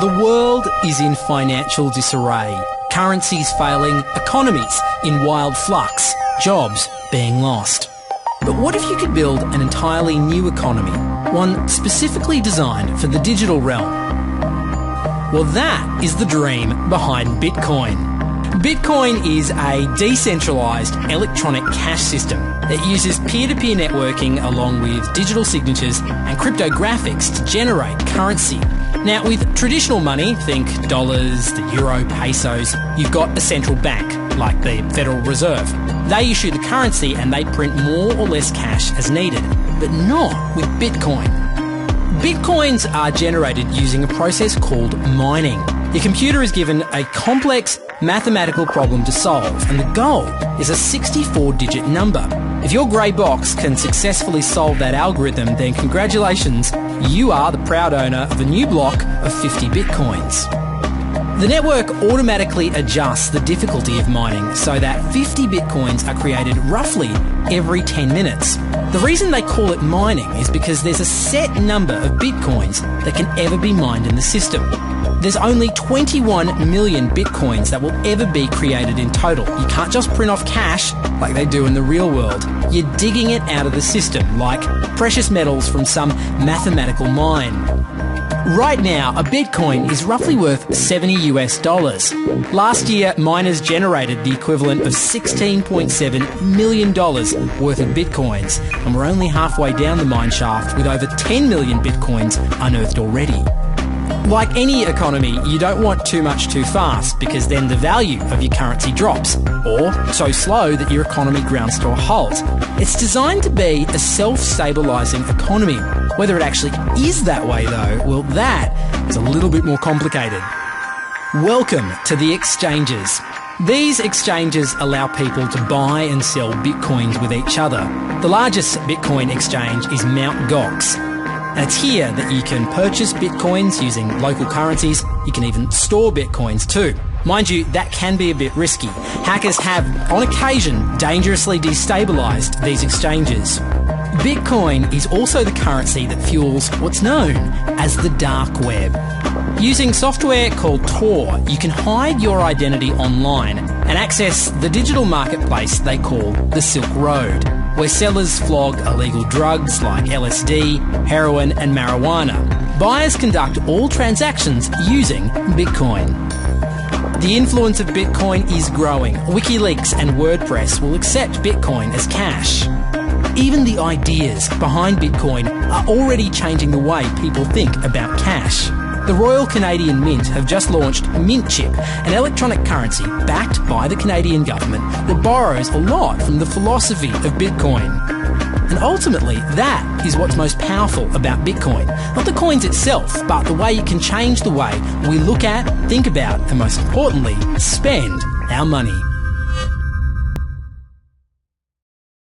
The world is in financial disarray, currencies failing, economies in wild flux, jobs being lost. But what if you could build an entirely new economy, one specifically designed for the digital realm? Well, that is the dream behind Bitcoin. Bitcoin is a decentralized electronic cash system that uses peer-to-peer networking along with digital signatures and cryptographics to generate currency. Now, with traditional money, think dollars, the euro, pesos, you've got a central bank, like the Federal Reserve. They issue the currency and they print more or less cash as needed, but not with Bitcoin. Bitcoins are generated using a process called mining. Your computer is given a complex mathematical problem to solve, and the goal is a 64-digit number. If your grey box can successfully solve that algorithm, then congratulations, you are the proud owner of a new block of 50 Bitcoins. The network automatically adjusts the difficulty of mining so that 50 Bitcoins are created roughly every 10 minutes. The reason they call it mining is because there's a set number of Bitcoins that can ever be mined in the system. There's only 21 million Bitcoins that will ever be created in total. You can't just print off cash like they do in the real world. You're digging it out of the system like precious metals from some mathematical mine. Right now, a Bitcoin is roughly worth $70 US. Last year, miners generated the equivalent of $16.7 million worth of Bitcoins, and we're only halfway down the mine shaft with over 10 million Bitcoins unearthed already. Like any economy, you don't want too much too fast because then the value of your currency drops, or so slow that your economy grounds to a halt. It's designed to be a self-stabilising economy. Whether it actually is that way though, well, that is a little bit more complicated. Welcome to the exchanges. These exchanges allow people to buy and sell Bitcoins with each other. The largest Bitcoin exchange is Mt. Gox. And it's here that you can purchase Bitcoins using local currencies. You can even store Bitcoins too. Mind you, that can be a bit risky. Hackers have, on occasion, dangerously destabilised these exchanges. Bitcoin is also the currency that fuels what's known as the dark web. Using software called Tor, you can hide your identity online and access the digital marketplace they call the Silk Road, where sellers flog illegal drugs like LSD, heroin and marijuana. Buyers conduct all transactions using Bitcoin. The influence of Bitcoin is growing. WikiLeaks and WordPress will accept Bitcoin as cash. Even the ideas behind Bitcoin are already changing the way people think about cash. The Royal Canadian Mint have just launched Mint Chip, an electronic currency backed by the Canadian government that borrows a lot from the philosophy of Bitcoin. And ultimately, that is what's most powerful about Bitcoin. Not the coins itself, but the way it can change the way we look at, think about, and most importantly, spend our money.